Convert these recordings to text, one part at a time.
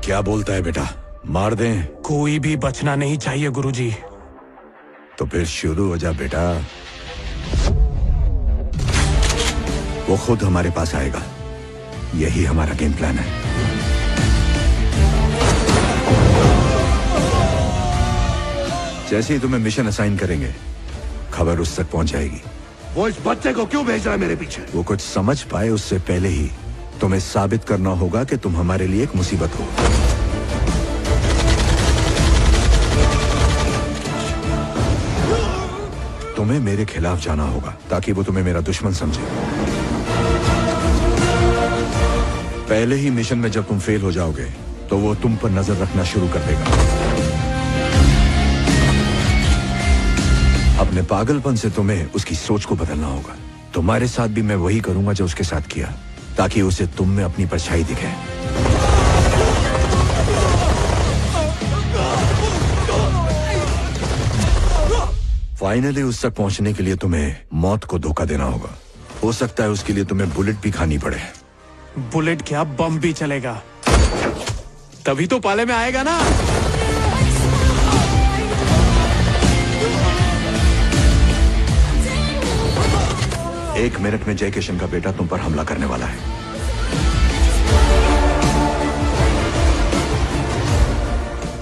क्या बोलता है बेटा? मार दें? कोई भी बचना नहीं चाहिए गुरुजी। तो फिर शुरू हो जा बेटा। वो खुद हमारे पास आएगा। यही हमारा गेम प्लान है। जैसे ही तुम्हें मिशन असाइन करेंगे, खबर उस तक पहुंच जाएगी। वो इस बच्चे को क्यों भेज रहा है मेरे पीछे? वो कुछ समझ पाए उससे पहले ही तुम्हें साबित करना होगा कि तुम हमारे लिए एक मुसीबत हो। तुम्हें मेरे खिलाफ जाना होगा ताकि वो तुम्हें मेरा दुश्मन समझे। पहले ही मिशन में जब तुम फेल हो जाओगे तो वो तुम पर नजर रखना शुरू कर देगा। अपने पागलपन से तुम्हें उसकी सोच को बदलना होगा। तुम्हारे साथ भी मैं वही करूंगा जो उसके साथ किया, ताकि उसे तुम में अपनी परछाई दिखे। फाइनली उस तक पहुंचने के लिए तुम्हें मौत को धोखा देना होगा। हो सकता है उसके लिए तुम्हें बुलेट भी खानी पड़े। बुलेट क्या, बम भी चलेगा। तभी तो पाले में आएगा ना। एक मिनट में जय किशन का बेटा तुम पर हमला करने वाला है।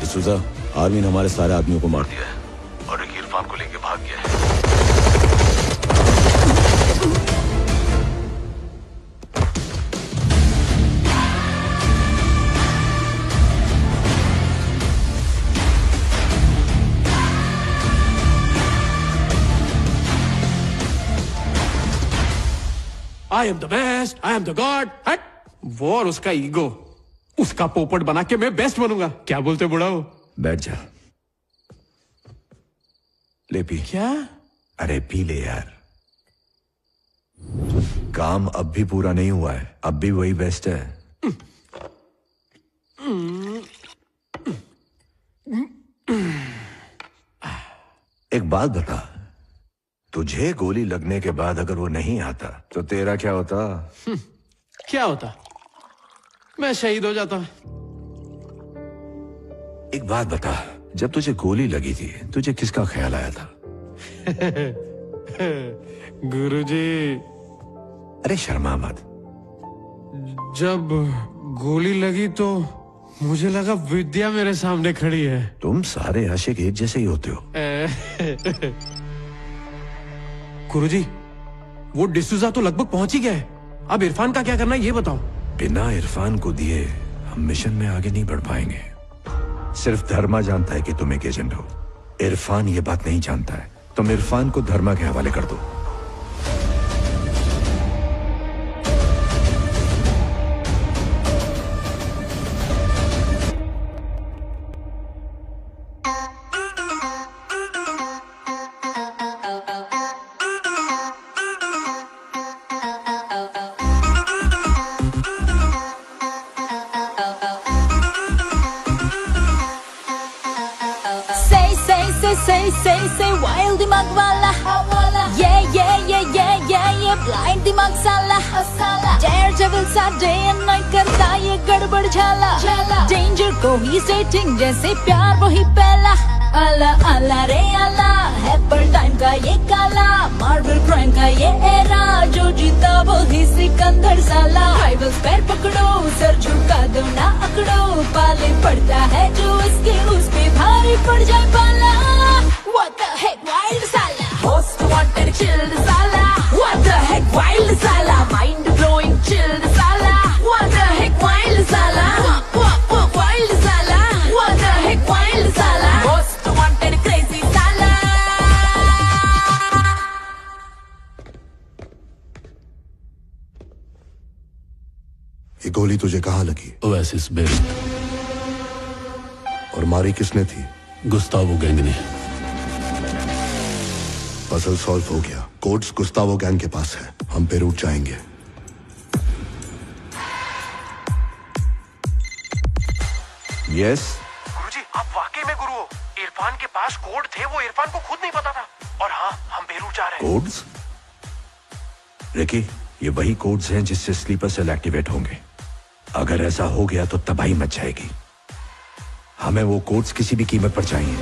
डिसूजा, आर्मी ने हमारे सारे आदमियों को मार दिया है और एक इरफान को लेके भाग गया है। I am the best, I am the god। हट। वो और उसका ईगो, उसका पोपट बना के मैं बेस्ट बनूंगा। क्या बोलते बुढ़ाओ? बैठ जा। ले पी। क्या? अरे पी ले यार। काम अब भी पूरा नहीं हुआ है, अब भी वही बेस्ट है। एक बात बता, तुझे गोली लगने के बाद अगर वो नहीं आता तो तेरा क्या होता? क्या होता? मैं शहीद हो जाता। एक बात बता, जब तुझे गोली लगी थी तुझे किसका ख्याल आया था? गुरुजी। अरे शर्मा मत। जब गोली लगी तो मुझे लगा विद्या मेरे सामने खड़ी है। तुम सारे आशिक एक जैसे ही होते हो। गुरुजी, वो डिसूजा तो लगभग पहुंच ही गया है। अब इरफान का क्या करना है ये बताओ। बिना इरफान को दिए हम मिशन में आगे नहीं बढ़ पाएंगे। सिर्फ धर्मा जानता है कि तुम एक एजेंट हो। इरफान ये बात नहीं जानता है। तुम इरफान को धर्मा के हवाले कर दो। Say wild दिमाग वाला, ये blind दिमाग साला, daredevil सा day and night करता ये गड़बड़ झाला, danger को ही setting जैसे प्यार वही पहला, आला आला रे आला, हैपर टाइम का ये काला, मार्बल क्राइम का ये एरा, जो जीता वही सिकंदर साला, राइवल्स पैर पकड़ो, सर झुका दो ना अकड़ो, पाले पड़ता है जो इसके उस पे भारी पड़ जाए पाला। What the heck, wild sala? Most wanted, chilled sala. What the heck, wild sala? Mind blowing, chilled sala. What the heck, wild sala? Wild sala. What the heck, wild sala? Most wanted, crazy sala. ये गोली तुझे कहाँ लगी? Oasis Beirut. और मारी किसने थी? Gustavo gang ने। पजल सॉल्व हो गया। कोड्स गुस्तावो गैंग के पास है। हम बेरूट जाएंगे। यस। गुरुजी, आप वाकई में गुरु हो। इरफान के पास कोड थे, वो इरफान को खुद नहीं पता था। और हाँ, हम बेरूट जा रहे हैं। कोड्स? रिकी, ये वही कोड्स हैं जिससे स्लीपर सेल एक्टिवेट होंगे। अगर ऐसा हो गया तो तबाही मच जाएगी। हमें वो कोड्स किसी भी कीमत पर चाहिए।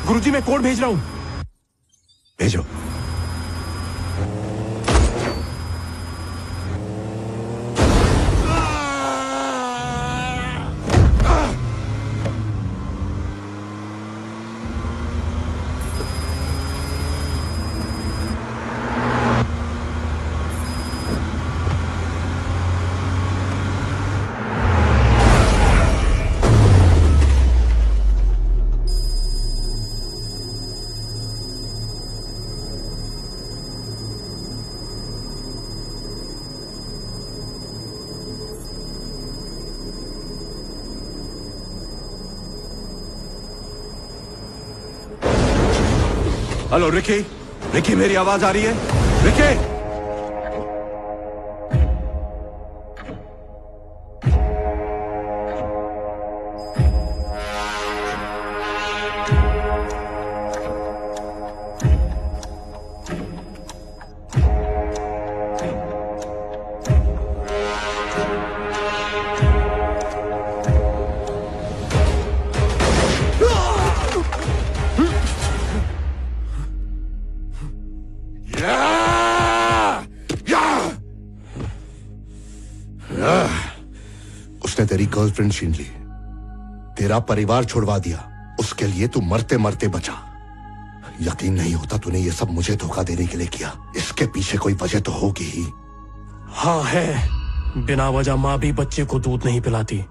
गुरुजी, मैं कोड भेज रहा हूं। भेजो। हेलो रिकी, रिकी मेरी आवाज आ रही है? रिकी! उसने तेरी गर्लफ्रेंड छीन ली, तेरा परिवार छुड़वा दिया, उसके लिए तू मरते मरते बचा। यकीन नहीं होता तूने ये सब मुझे धोखा देने के लिए किया। इसके पीछे कोई वजह तो होगी ही। हाँ है। बिना वजह माँ भी बच्चे को दूध नहीं पिलाती।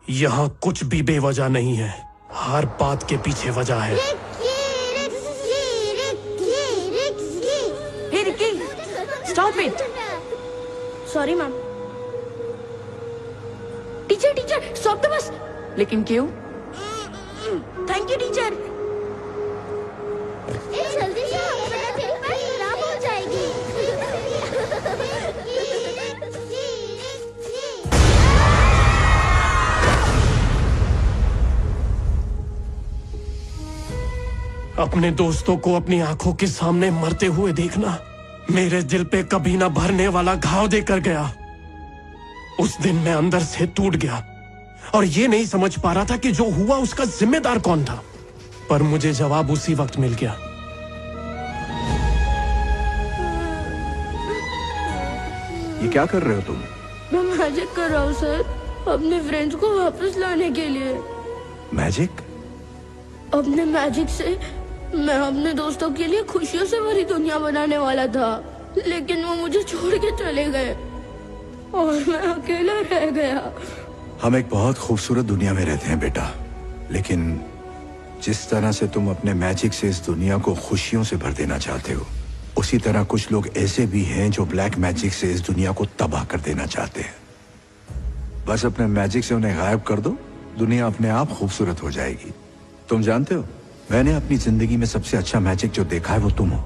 यहाँ कुछ भी बेवजह नहीं है, हर बात के पीछे वजह है। Hey Ricky, stop it. Sorry ma'am. Teacher stop the bus. लेकिन क्यों? Thank you teacher. जल्दी से तेरी बात खराब हो जाएगी। अपने दोस्तों को अपनी आंखों के सामने मरते हुए देखना मेरे दिल पे कभी ना भरने वाला घाव देकर गया। उस दिन मैं अंदर से टूट गया और ये नहीं समझ पा रहा था कि जो हुआ उसका जिम्मेदार कौन था, पर मुझे जवाब उसी वक्त मिल गया। ये क्या कर रहे हो तुम? मैं मैजिक कर रहा हूँ सर, अपने फ्रेंड्स को वापस लाने के लिए। मैजिक? अपने मैजिक से मैं अपने दोस्तों के लिए खुशियों से भरी दुनिया बनाने वाला था। लेकिन वो मुझे छोड़ के चले गए और मैं अकेला रह गया। हम एक बहुत खूबसूरत दुनिया में रहते हैं बेटा, लेकिन जिस तरह से तुम अपने मैजिक से इस दुनिया को खुशियों से भर देना चाहते हो, उसी तरह कुछ लोग ऐसे भी हैं जो ब्लैक मैजिक से इस दुनिया को तबाह कर देना चाहते हैं। बस अपने मैजिक से उन्हें गायब कर दो, दुनिया अपने आप खूबसूरत हो जाएगी। तुम जानते हो, मैंने अपनी जिंदगी में सबसे अच्छा मैजिक जो देखा है वो तुम हो।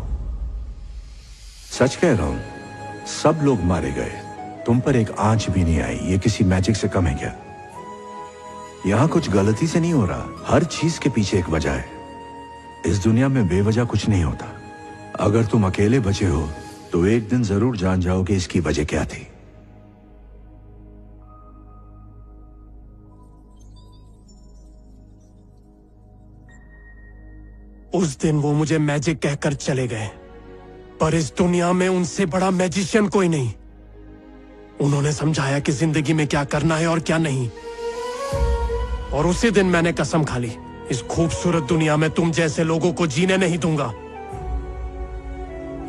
सच कह रहा हूं, सब लोग मारे गए, तुम पर एक आंच भी नहीं आई। ये किसी मैजिक से कम है क्या? यहां कुछ गलती से नहीं हो रहा, हर चीज के पीछे एक वजह है। इस दुनिया में बेवजह कुछ नहीं होता। अगर तुम अकेले बचे हो तो एक दिन जरूर जान जाओगे इसकी वजह क्या थी। उस दिन वो मुझे मैजिक कहकर चले गए, पर इस दुनिया में उनसे बड़ा मैजिशियन कोई नहीं। उन्होंने समझाया कि जिंदगी में क्या करना है और क्या नहीं, और उसी दिन मैंने कसम खा ली, इस खूबसूरत दुनिया में तुम जैसे लोगों को जीने नहीं दूंगा।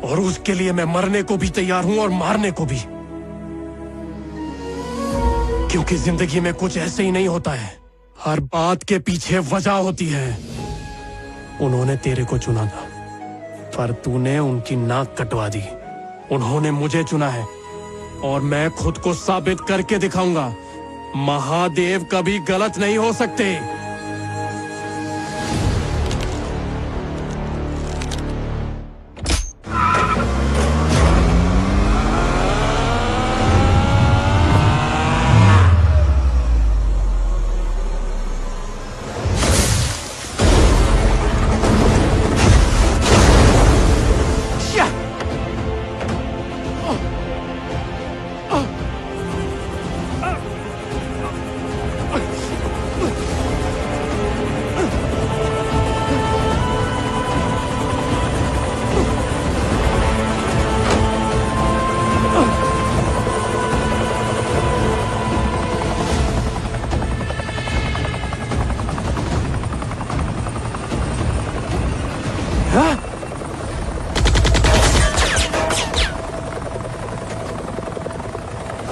और उसके लिए मैं मरने को भी तैयार हूं और मारने को भी, क्योंकि जिंदगी में कुछ ऐसे ही नहीं होता है, हर बात के पीछे वजह होती है। उन्होंने तेरे को चुना था, पर तूने उनकी नाक कटवा दी। उन्होंने मुझे चुना है और मैं खुद को साबित करके दिखाऊंगा। महादेव कभी गलत नहीं हो सकते।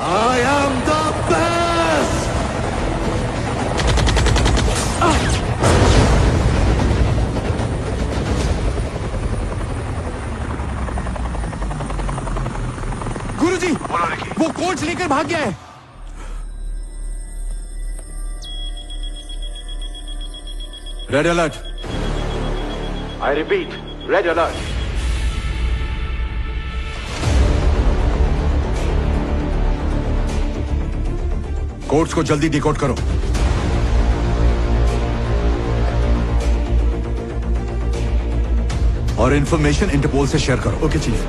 I am the best! गुरुजी, वो कोच लेकर भाग गया है। Red alert. I repeat, red alert. Codes को जल्दी डिकोड करो। और इंफॉर्मेशन इंटरपोल से शेयर करो। Okay chief.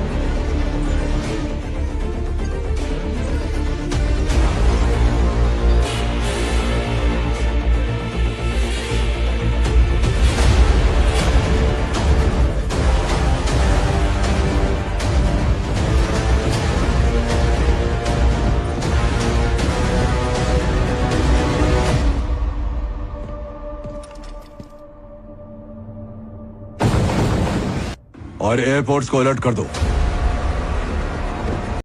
और एयरपोर्ट्स को अलर्ट कर दो।